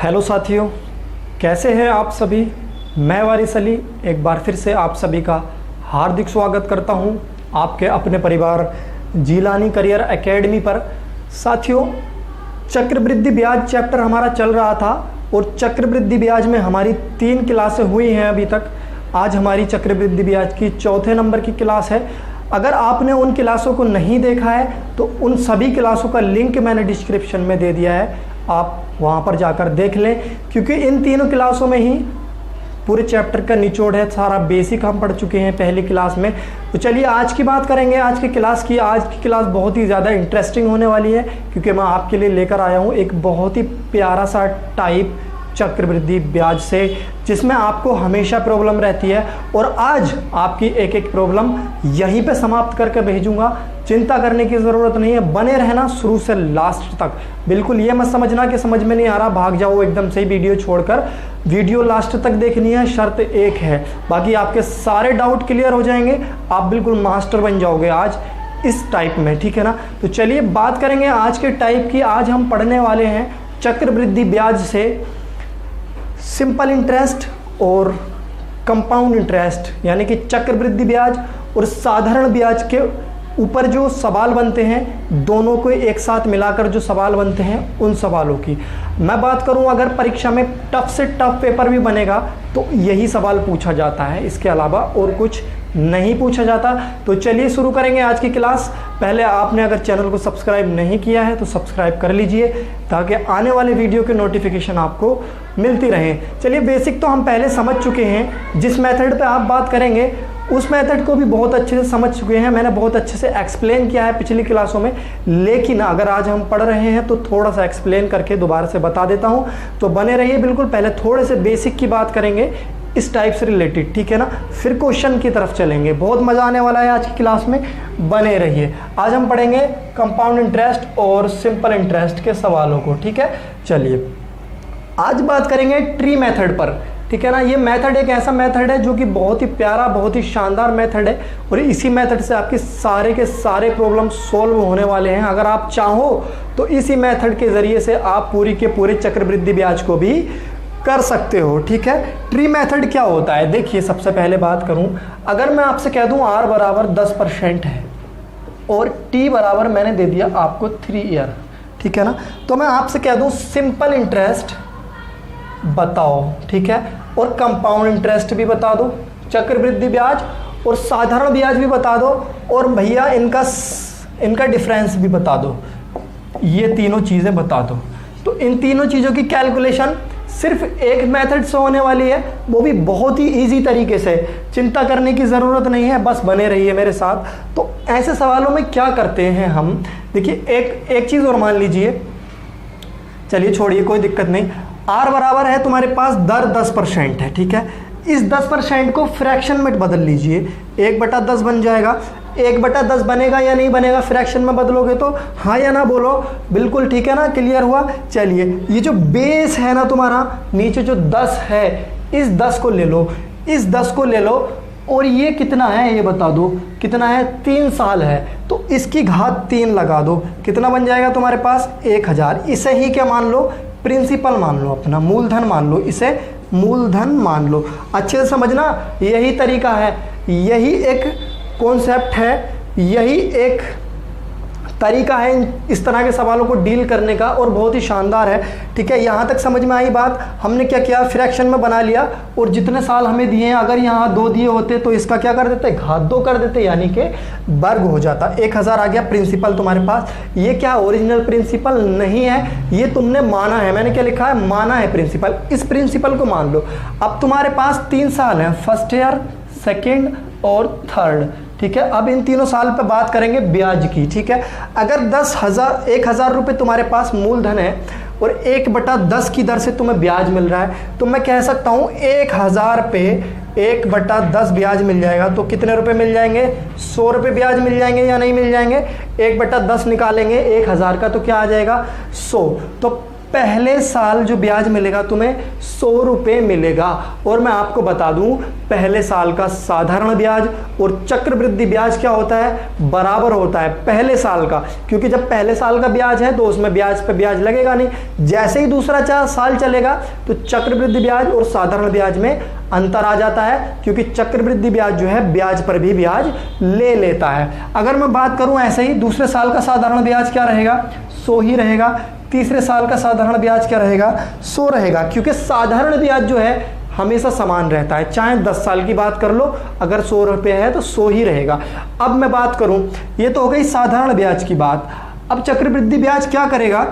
Hello साथियों, कैसे हैं आप सभी। मैं वारिस अली एक बार फिर से आप सभी का हार्दिक स्वागत करता हूं आपके अपने परिवार जीलानी करियर एकेडमी पर। साथियों, चक्रवृद्धि ब्याज चैप्टर हमारा चल रहा था और चक्रवृद्धि ब्याज में हमारी 3 क्लासें हुई हैं अभी तक। आज हमारी चक्रवृद्धि ब्याज की चौथे नंबर की क्लास है। अगर आपने उन क्लासों को नहीं देखा है तो उन सभी क्लासों का लिंक मैंने डिस्क्रिप्शन में दे दिया है, आप वहाँ पर जाकर देख लें, क्योंकि इन तीनों क्लासों में ही पूरे चैप्टर का निचोड़ है। सारा बेसिक हम पढ़ चुके हैं पहली क्लास में। तो चलिए आज की बात करेंगे, आज की क्लास की। आज की क्लास बहुत ही ज़्यादा इंटरेस्टिंग होने वाली है, क्योंकि मैं आपके लिए लेकर आया हूँ एक बहुत ही प्यारा सा टाइप चक्रवृद्धि ब्याज से, जिसमें आपको हमेशा प्रॉब्लम रहती है। और आज आपकी एक एक प्रॉब्लम यहीं पे समाप्त करके भेजूंगा। चिंता करने की ज़रूरत नहीं है, बने रहना शुरू से लास्ट तक। बिल्कुल ये मत समझना कि समझ में नहीं आ रहा भाग जाओ एकदम से ही वीडियो छोड़कर। वीडियो लास्ट तक देखनी है, शर्त एक है, बाकी आपके सारे डाउट क्लियर हो जाएंगे। आप बिल्कुल मास्टर बन जाओगे आज इस टाइप में, ठीक है ना। तो चलिए बात करेंगे आज के टाइप की। आज हम पढ़ने वाले हैं चक्रवृद्धि ब्याज से सिंपल इंटरेस्ट और कंपाउंड इंटरेस्ट, यानी कि चक्रवृद्धि ब्याज और साधारण ब्याज के ऊपर जो सवाल बनते हैं, दोनों को एक साथ मिलाकर जो सवाल बनते हैं उन सवालों की मैं बात करूं। अगर परीक्षा में टफ से टफ पेपर भी बनेगा तो यही सवाल पूछा जाता है, इसके अलावा और कुछ नहीं पूछा जाता। तो चलिए शुरू करेंगे आज की क्लास। पहले आपने अगर चैनल को सब्सक्राइब नहीं किया है तो सब्सक्राइब कर लीजिए, ताकि आने वाले वीडियो के नोटिफिकेशन आपको मिलती रहे। चलिए बेसिक तो हम पहले समझ चुके हैं। जिस मेथड पे आप बात करेंगे उस मेथड को भी बहुत अच्छे से समझ चुके हैं, मैंने बहुत अच्छे से एक्सप्लेन किया है पिछली क्लासों में। लेकिन अगर आज हम पढ़ रहे हैं तो थोड़ा सा एक्सप्लेन करके दोबारा से बता देता हूं, तो बने रहिए बिल्कुल। पहले थोड़े से बेसिक की बात करेंगे इस टाइप से रिलेटेड, ठीक है ना, फिर क्वेश्चन की तरफ चलेंगे। बहुत मज़ा आने वाला है आज की क्लास में, बने रहिए। आज हम पढ़ेंगे कंपाउंड इंटरेस्ट और सिंपल इंटरेस्ट के सवालों को, ठीक है। चलिए आज बात करेंगे ट्री मेथड पर, ठीक है ना। ये मेथड एक ऐसा मेथड है जो कि बहुत ही प्यारा, बहुत ही शानदार मेथड है, और इसी मेथड से आपके सारे के सारे प्रॉब्लम सॉल्व होने वाले हैं। अगर आप चाहो तो इसी मेथड के ज़रिए से आप पूरी के पूरे चक्रवृद्धि ब्याज को भी कर सकते हो, ठीक है। ट्री मेथड क्या होता है, देखिए सबसे पहले बात करूं, अगर मैं आपसे कह दूं R बराबर 10% है और T बराबर मैंने दे दिया आपको 3 ईयर, ठीक है ना, तो मैं आपसे कह दूं सिंपल इंटरेस्ट बताओ, ठीक है, और कंपाउंड इंटरेस्ट भी बता दो, चक्रवृद्धि ब्याज और साधारण ब्याज भी बता दो, और भैया इनका डिफरेंस भी बता दो। ये तीनों चीज़ें बता दो। तो इन तीनों चीज़ों की कैलकुलेशन सिर्फ एक मेथड से होने वाली है, वो भी बहुत ही इजी तरीके से। चिंता करने की ज़रूरत नहीं है, बस बने रहिए मेरे साथ। तो ऐसे सवालों में क्या करते हैं हम, देखिए एक चीज़ और मान लीजिए, चलिए छोड़िए कोई दिक्कत नहीं। R बराबर है तुम्हारे पास दर 10% है, ठीक है। इस 10% को फ्रैक्शन में बदल लीजिए, 1/10 बन जाएगा। 1/10 बनेगा या नहीं बनेगा, फ्रैक्शन में बदलोगे तो हाँ या ना बोलो, बिल्कुल ठीक है ना, क्लियर हुआ। चलिए ये जो बेस है ना तुम्हारा, नीचे जो 10 है, इस 10 को ले लो, इस 10 को ले लो, और ये कितना है ये बता दो, कितना है, 3 साल है, तो इसकी घात 3 लगा दो, कितना बन जाएगा तुम्हारे पास, 1000। इसे ही क्या मान लो, प्रिंसिपल मान लो, अपना मूलधन मान लो, इसे मूलधन मान लो। अच्छे से समझना, यही तरीका है, यही एक कॉन्सेप्ट है, यही एक तरीका है इस तरह के सवालों को डील करने का, और बहुत ही शानदार है, ठीक है। यहाँ तक समझ में आई बात। हमने क्या किया, फ्रैक्शन में बना लिया, और जितने साल हमें दिए हैं, अगर यहाँ 2 दिए होते तो इसका क्या कर देते, घात 2 कर देते, यानी कि वर्ग हो जाता। 1000 आ गया प्रिंसिपल तुम्हारे पास। ये क्या ओरिजिनल प्रिंसिपल नहीं है, ये तुमने माना है। मैंने क्या लिखा है, माना है प्रिंसिपल। इस प्रिंसिपल को मान लो। अब तुम्हारे पास 3 साल हैं, फर्स्ट ईयर, सेकेंड और थर्ड, ठीक है। अब इन तीनों साल पे बात करेंगे ब्याज की, ठीक है। अगर 10,000 रुपये तुम्हारे पास मूलधन है और 1/10 की दर से तुम्हें ब्याज मिल रहा है, तो मैं कह सकता हूँ 1000 पे 1/10 ब्याज मिल जाएगा, तो कितने रुपए मिल जाएंगे, 100 रुपये ब्याज मिल जाएंगे या नहीं मिल जाएंगे। 1/10 निकालेंगे 1000 का, तो क्या आ जाएगा, 100। तो पहले साल जो ब्याज मिलेगा तुम्हें 100 रुपये मिलेगा। और मैं आपको बता दूं, पहले साल का साधारण ब्याज और चक्रवृद्धि ब्याज क्या होता है, बराबर होता है पहले साल का, क्योंकि जब पहले साल का ब्याज है तो उसमें ब्याज पे ब्याज लगेगा नहीं। जैसे ही दूसरा साल चलेगा तो चक्रवृद्धि ब्याज और साधारण ब्याज में अंतर आ जाता है, क्योंकि चक्रवृद्धि ब्याज जो है ब्याज पर भी ब्याज ले लेता है। अगर मैं बात करूं ऐसे ही, दूसरे साल का साधारण ब्याज क्या रहेगा, 100 ही रहेगा। तीसरे साल का साधारण ब्याज क्या रहेगा, 100 रहेगा, क्योंकि साधारण ब्याज जो है हमेशा समान रहता है, चाहे 10 साल की बात कर लो, अगर 100 रुपये है तो 100 ही रहेगा। अब मैं बात करूं, ये तो हो गई साधारण ब्याज की बात। अब चक्रवृद्धि ब्याज क्या करेगा,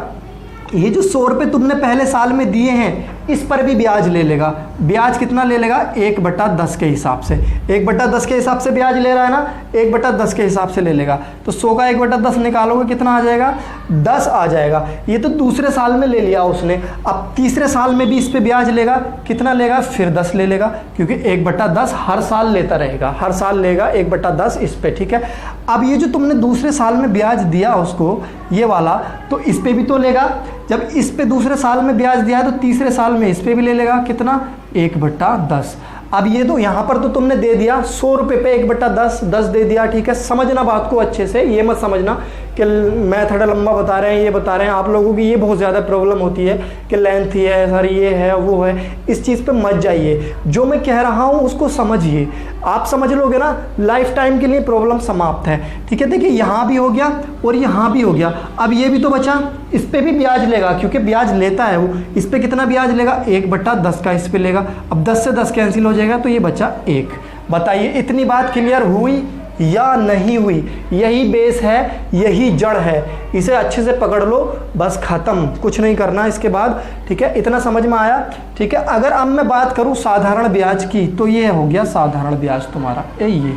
ये जो 100 रुपये तुमने पहले साल में दिए हैं इस पर भी ब्याज ले लेगा। ब्याज कितना ले लेगा, 1/10 के हिसाब से, 1/10 के हिसाब से ब्याज ले रहा है ना, 1/10 के हिसाब से ले लेगा। तो 100 का 1/10 निकालोगे कितना आ जाएगा, 10 आ जाएगा। ये तो दूसरे साल में ले लिया उसने। अब तीसरे साल में भी इस पे ब्याज लेगा, कितना लेगा, फिर 10 ले लेगा, क्योंकि 1/10 हर साल लेता रहेगा, हर साल लेगा 1/10 इस पे, ठीक है। अब ये जो तुमने दूसरे साल में ब्याज दिया उसको, ये वाला, तो इस पे भी तो लेगा। जब इस पे दूसरे साल में ब्याज दिया है तो तीसरे साल में इस पे भी ले लेगा, कितना, 1/10। अब ये तो यहाँ पर तो तुमने दे दिया 100 रुपये पे 1/10, 10 दे दिया, ठीक है। समझना बात को अच्छे से, ये मत समझना कि मेथड लंबा बता रहे हैं, ये बता रहे हैं। आप लोगों की ये बहुत ज़्यादा प्रॉब्लम होती है कि लेंथ ही है सर, ये है वो है, इस चीज़ पे मत जाइए। जो मैं कह रहा हूँ उसको समझिए, आप समझ लोगे ना, लाइफ टाइम के लिए प्रॉब्लम समाप्त है, ठीक है। देखिए यहाँ भी हो गया और यहाँ भी हो गया। अब ये भी तो बचा, इस पर भी ब्याज लेगा, क्योंकि ब्याज लेता है वो। इस पर कितना ब्याज लेगा, 1/10 का इस पर लेगा। अब 10 से 10 कैंसिल हो जाएगा तो ये बचा 1। बताइए इतनी बात क्लियर हुई या नहीं हुई? यही बेस है, यही जड़ है, इसे अच्छे से पकड़ लो, बस खत्म, कुछ नहीं करना इसके बाद, ठीक है। इतना समझ में आया, ठीक है। अगर अब मैं बात करूं साधारण ब्याज की, तो ये हो गया साधारण ब्याज तुम्हारा, ये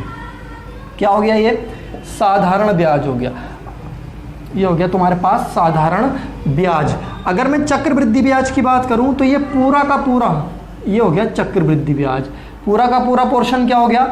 क्या हो गया, ये साधारण ब्याज हो गया, ये हो गया तुम्हारे पास साधारण ब्याज। अगर मैं चक्रवृद्धि ब्याज की बात करूं तो ये पूरा का पूरा ये हो गया चक्रवृद्धि ब्याज, पूरा का पूरा पोर्शन क्या हो गया,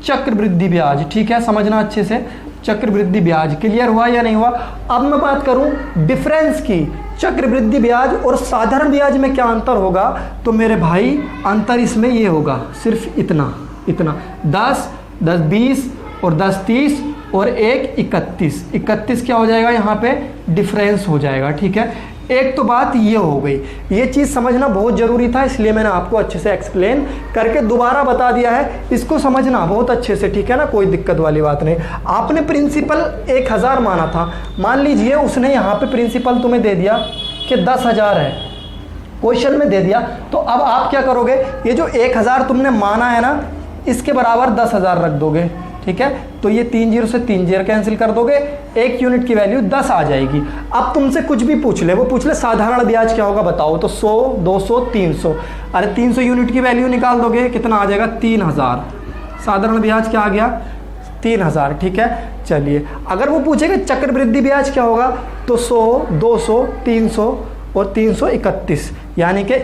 चक्रवृद्धि ब्याज, ठीक है। समझना अच्छे से, चक्रवृद्धि ब्याज क्लियर हुआ या नहीं हुआ? अब मैं बात करूं डिफरेंस की, चक्रवृद्धि ब्याज और साधारण ब्याज में क्या अंतर होगा, तो मेरे भाई अंतर इसमें ये होगा, सिर्फ इतना, 10, 10 20 और 10 30 और 1 31, 31 क्या हो जाएगा यहाँ पे, डिफरेंस हो जाएगा, ठीक है। एक तो बात ये हो गई, ये चीज़ समझना बहुत ज़रूरी था, इसलिए मैंने आपको अच्छे से एक्सप्लेन करके दोबारा बता दिया है। इसको समझना बहुत अच्छे से, ठीक है ना, कोई दिक्कत वाली बात नहीं। आपने प्रिंसिपल 1000 माना था, मान लीजिए उसने यहाँ पे प्रिंसिपल तुम्हें दे दिया कि 10,000 है, क्वेश्चन में दे दिया, तो अब आप क्या करोगे, ये जो 1000 तुमने माना है ना, इसके बराबर 10,000 रख दोगे, ठीक है। तो ये 3 0 से 3 0 कैंसिल कर दोगे, 1 यूनिट की वैल्यू 10 आ जाएगी। अब तुमसे कुछ भी पूछ ले, वो पूछ ले साधारण ब्याज क्या होगा बताओ, तो 100 200 300, अरे 300 यूनिट की वैल्यू निकाल दोगे, कितना आ जाएगा, 3000। साधारण ब्याज क्या आ गया, 3000, ठीक है। चलिए अगर वो पूछेगा चक्रवृद्धि ब्याज क्या होगा, तो 100 200 300 और 331, यानी कि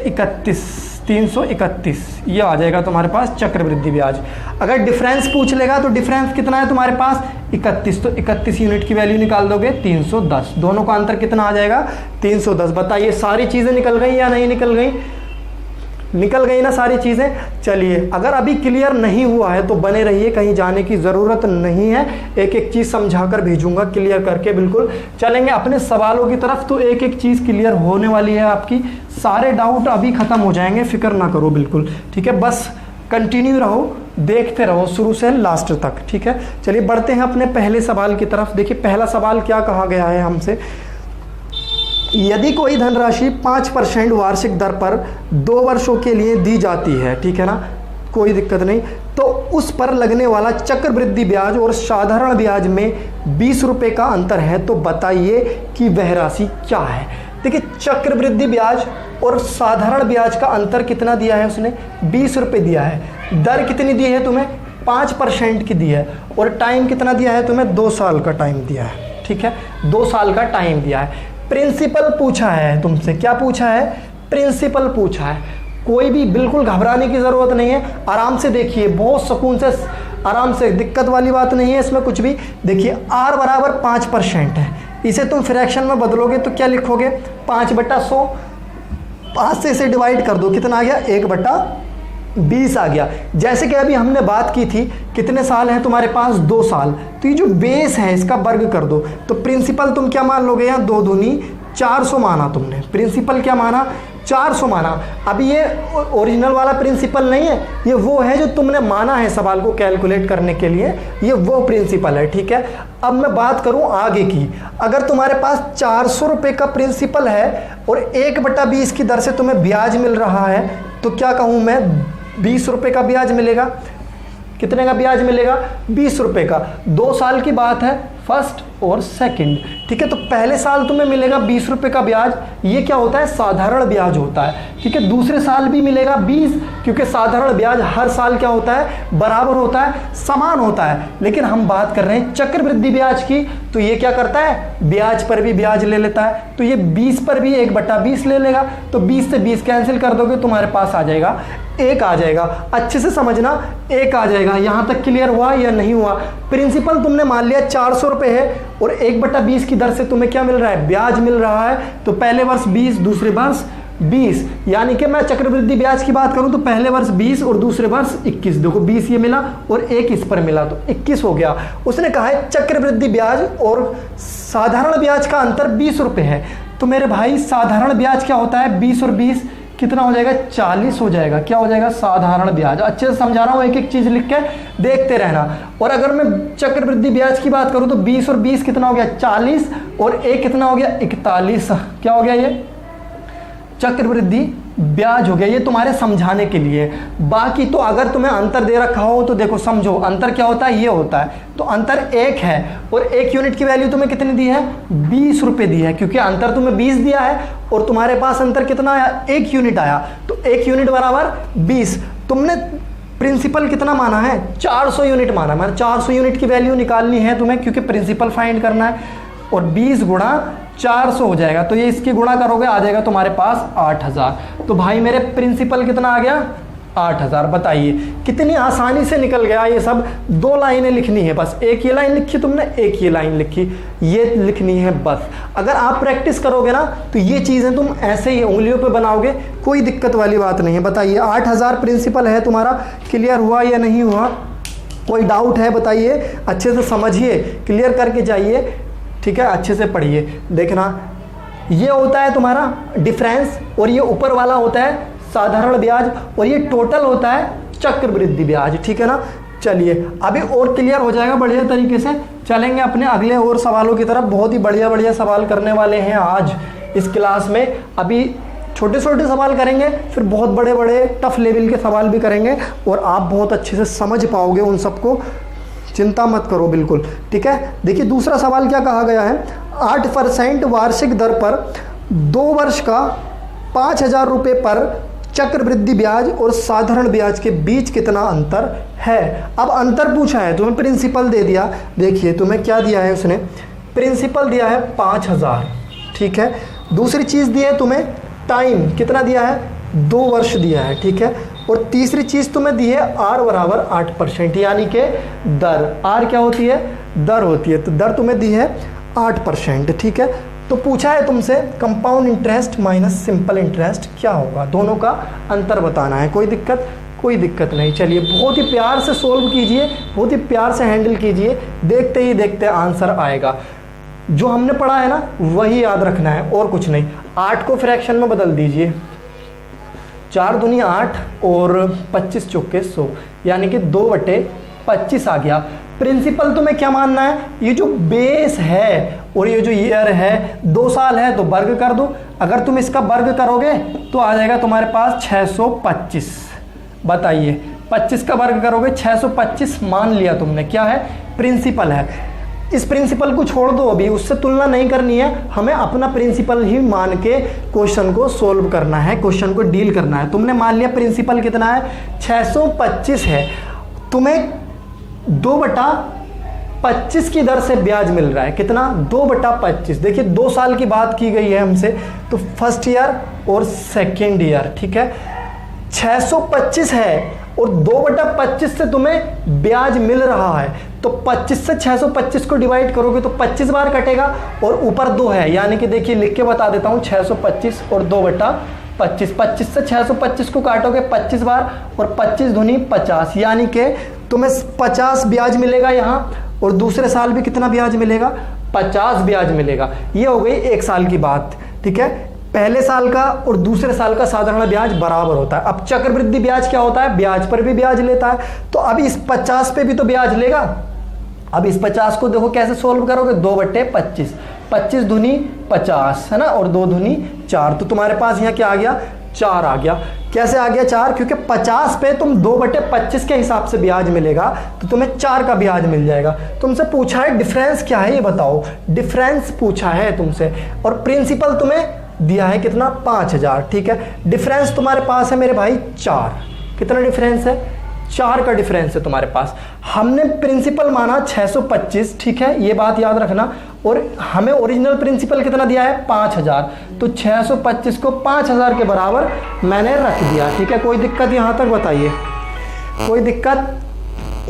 331 ये आ जाएगा तुम्हारे पास चक्रवृद्धि ब्याज। अगर डिफरेंस पूछ लेगा तो डिफरेंस कितना है तुम्हारे पास, 31, तो 31 यूनिट की वैल्यू निकाल दोगे, 310, दोनों का अंतर कितना आ जाएगा, 310। बताइए सारी चीज़ें निकल गई या नहीं निकल गई, निकल गई ना सारी चीज़ें। चलिए अगर अभी क्लियर नहीं हुआ है तो बने रहिए, कहीं जाने की ज़रूरत नहीं है, एक एक चीज़ समझाकर भेजूंगा, क्लियर करके बिल्कुल चलेंगे अपने सवालों की तरफ। तो एक एक चीज़ क्लियर होने वाली है, आपकी सारे डाउट अभी ख़त्म हो जाएंगे, फिक्र ना करो बिल्कुल, ठीक है। बस कंटिन्यू रहो, देखते रहो शुरू से लास्ट तक, ठीक है। चलिए बढ़ते हैं अपने पहले सवाल की तरफ। देखिए पहला सवाल क्या कहा गया है हमसे, यदि कोई धनराशि 5% वार्षिक दर पर 2 वर्षों के लिए दी जाती है, ठीक है ना, कोई दिक्कत नहीं, तो उस पर लगने वाला चक्रवृद्धि ब्याज और साधारण ब्याज में 20 रुपये का अंतर है, तो बताइए कि वह राशि क्या है। देखिए चक्रवृद्धि ब्याज और साधारण ब्याज का अंतर कितना दिया है उसने, 20 रुपये दिया है। दर कितनी दी है तुम्हें, 5% की दी है, और टाइम कितना दिया है तुम्हें, 2 साल का टाइम दिया है, ठीक है, 2 साल का टाइम दिया है। प्रिंसिपल पूछा है तुमसे, क्या पूछा है, प्रिंसिपल पूछा है। कोई भी बिल्कुल घबराने की ज़रूरत नहीं है, आराम से देखिए, बहुत सुकून से आराम से, दिक्कत वाली बात नहीं है इसमें कुछ भी। देखिए r बराबर 5% है, इसे तुम फ्रैक्शन में बदलोगे तो क्या लिखोगे, 5/100, 5 से इसे डिवाइड कर दो, कितना आ गया 1/20 आ गया। जैसे कि अभी हमने बात की थी कितने साल हैं तुम्हारे पास, 2 साल, तो ये जो बेस है इसका वर्ग कर दो, तो प्रिंसिपल तुम क्या मान लोगे यहाँ 2 दूनी 400 माना तुमने, प्रिंसिपल क्या माना 400 माना। अभी ये ओरिजिनल वाला प्रिंसिपल नहीं है, ये वो है जो तुमने माना है सवाल को कैलकुलेट करने के लिए, ये वो प्रिंसिपल है, ठीक है। अब मैं बात करूं आगे की, अगर तुम्हारे पास 400 रुपये का प्रिंसिपल है और 1/20 की दर से तुम्हें ब्याज मिल रहा है, तो क्या कहूँ मैं 20 रुपये का ब्याज मिलेगा। कितने का ब्याज मिलेगा 20 रुपये का। 2 साल की बात है, फर्स्ट और सेकंड, ठीक है। तो पहले साल तुम्हें मिलेगा 20 रुपये का ब्याज, ये क्या होता है साधारण ब्याज होता है, ठीक है। दूसरे साल भी मिलेगा 20, क्योंकि साधारण ब्याज हर साल क्या होता है बराबर होता है, समान होता है। लेकिन हम बात कर रहे हैं चक्रवृद्धि ब्याज की, तो ये क्या करता है ब्याज पर भी ब्याज ले लेता है, तो ये 20 पर भी 1/20 ले लेगा, तो 20 से 20 कैंसिल कर दोगे तुम्हारे पास आ जाएगा 1 आ जाएगा। अच्छे से समझना 1 आ जाएगा। यहाँ तक क्लियर हुआ या नहीं हुआ। प्रिंसिपल तुमने मान लिया 400 रुपये है और 1/20 की दर से तुम्हें क्या मिल रहा है ब्याज मिल रहा है, तो पहले वर्ष 20 दूसरे वर्ष 20, यानी कि मैं चक्रवृद्धि ब्याज की बात करूं तो पहले वर्ष 20 और दूसरे वर्ष 21। देखो 20 ये मिला और 1 इस पर मिला, तो 21 हो गया। उसने कहा है चक्रवृद्धि ब्याज और साधारण ब्याज का अंतर 20 रुपये है, तो मेरे भाई साधारण ब्याज क्या होता है 20 और 20 कितना हो जाएगा 40 हो जाएगा। क्या हो जाएगा साधारण ब्याज। अच्छे से समझा रहा हूँ, एक एक चीज लिख के देखते रहना। और अगर मैं चक्रवृद्धि ब्याज की बात करूँ तो 20 और 20 कितना हो गया 40 और 1 कितना हो गया 41। क्या हो गया ये चक्रवृद्धि ब्याज हो गया। ये तुम्हारे समझाने के लिए। बाकी तो अगर तुम्हें अंतर दे रखा हो तो देखो समझो अंतर क्या होता है, ये होता है, तो अंतर 1 है और 1 यूनिट की वैल्यू तुम्हें कितनी दी है 20 रुपये दी है, क्योंकि अंतर तुम्हें 20 दिया है और तुम्हारे पास अंतर कितना आया 1 यूनिट आया, तो 1 यूनिट बराबर 20। तुमने प्रिंसिपल कितना माना है 400 यूनिट माना, मतलब 400 यूनिट की वैल्यू निकालनी है तुम्हें, क्योंकि प्रिंसिपल फाइंड करना है, और 20 गुणा 400 हो जाएगा, तो ये इसकी गुणा करोगे आ जाएगा तुम्हारे पास 8000। तो भाई मेरे प्रिंसिपल कितना आ गया 8000। बताइए कितनी आसानी से निकल गया ये सब। 2 लाइनें लिखनी है बस, एक ये लाइन लिखी तुमने, एक ये लाइन लिखी, ये लिखनी है बस। अगर आप प्रैक्टिस करोगे ना तो ये चीज़ें तुम ऐसे ही उंगलियों पे बनाओगे, कोई दिक्कत वाली बात नहीं है। बताइए 8000 प्रिंसिपल है तुम्हारा, क्लियर हुआ या नहीं हुआ, कोई डाउट है बताइए, अच्छे से समझिए, क्लियर करके जाइए, ठीक है। अच्छे से पढ़िए। देखना ये होता है तुम्हारा डिफरेंस और ये ऊपर वाला होता है साधारण ब्याज और ये टोटल होता है चक्रवृद्धि ब्याज, ठीक है ना। चलिए अभी और क्लियर हो जाएगा बढ़िया तरीके से। चलेंगे अपने अगले और सवालों की तरफ। बहुत ही बढ़िया बढ़िया सवाल करने वाले हैं आज इस क्लास में। अभी छोटे छोटे सवाल करेंगे, फिर बहुत बड़े बड़े टफ लेवल के सवाल भी करेंगे और आप बहुत अच्छे से समझ पाओगे उन सबको, चिंता मत करो बिल्कुल, ठीक है। देखिए दूसरा सवाल क्या कहा गया है, 8% वार्षिक दर पर 2 वर्ष का 5000 रुपये पर चक्रवृद्धि ब्याज और साधारण ब्याज के बीच कितना अंतर है। अब अंतर पूछा है, तुम्हें प्रिंसिपल दे दिया। देखिए तुम्हें क्या दिया है उसने, प्रिंसिपल दिया है 5000, ठीक है। दूसरी चीज़ दी है तुम्हें टाइम, कितना दिया है 2 वर्ष दिया है, ठीक है। और तीसरी चीज़ तुम्हें दी है R बराबर 8%, यानी कि दर। R क्या होती है दर होती है, तो दर तुम्हें दी है 8%, ठीक है। तो पूछा है तुमसे compound interest minus simple interest क्या होगा, दोनों का अंतर बताना है। कोई दिक्कत नहीं। चलिए बहुत ही प्यार से सोल्व कीजिए, बहुत ही प्यार से हैंडल कीजिए, देखते ही देखते आंसर आएगा। जो हमने पढ़ा है ना वही याद रखना है और कुछ नहीं। 8 को फ्रैक्शन में बदल दीजिए, 4 दूनी 8 और 25 चौके 100, यानी कि 2/25 आ गया। प्रिंसिपल तुम्हें क्या मानना है, ये जो बेस है और ये जो ईयर है 2 साल है तो वर्ग कर दो। अगर तुम इसका वर्ग करोगे तो आ जाएगा तुम्हारे पास 625। बताइए 25 का वर्ग करोगे 625 मान लिया तुमने, क्या है प्रिंसिपल है। इस प्रिंसिपल को छोड़ दो, अभी उससे तुलना नहीं करनी है, हमें अपना प्रिंसिपल ही मान के क्वेश्चन को सोल्व करना है, क्वेश्चन को डील करना है। तुमने मान लिया प्रिंसिपल कितना है 625 है, तुम्हें 2/25 की दर से ब्याज मिल रहा है। कितना 2/25। देखिए 2 साल की बात की गई है हमसे, तो फर्स्ट ईयर और सेकेंड ईयर, ठीक है। 625 है और 2/25 से तुम्हें ब्याज मिल रहा है, तो 25 से 625 को डिवाइड करोगे तो 25 बार कटेगा और ऊपर 2 है, यानी कि देखिए लिख के बता देता हूँ 625 और 2/25 25, 25 से 625 को काटोगे 25 बार और 25 दूनी 50, यानी कि तुम्हें 50 ब्याज मिलेगा यहाँ, और दूसरे साल भी कितना ब्याज मिलेगा, 50 ब्याज मिलेगा। ये हो गई एक साल की बात, ठीक है। पहले साल का और दूसरे साल का साधारण ब्याज बराबर होता है। अब चक्रवृद्धि ब्याज क्या होता है, ब्याज पर भी ब्याज लेता है, तो अब इस 50 पे भी तो ब्याज लेगा। अब इस 50 को देखो कैसे सोल्व करोगे, 2/25, 25 दूनी 50 है ना, और 2 दूनी 4, तो तुम्हारे पास यहाँ क्या आ गया, 4 आ गया। कैसे आ गया 4, क्योंकि 50 पे तुम 2/25 के हिसाब से ब्याज मिलेगा, तो तुम्हें 4 का ब्याज मिल जाएगा। तुमसे पूछा है डिफरेंस क्या है ये बताओ, डिफरेंस पूछा है तुमसे, और प्रिंसिपल तुम्हें दिया है कितना, 5000, ठीक है। डिफरेंस तुम्हारे पास है मेरे भाई 4, कितना डिफरेंस है, 4 का डिफरेंस है तुम्हारे पास। हमने प्रिंसिपल माना 625, ठीक है, ये बात याद रखना, और हमें ओरिजिनल प्रिंसिपल कितना दिया है, 5000, तो 625 को 5000 के बराबर मैंने रख दिया, ठीक है। कोई दिक्कत यहाँ तक बताइए, कोई दिक्कत,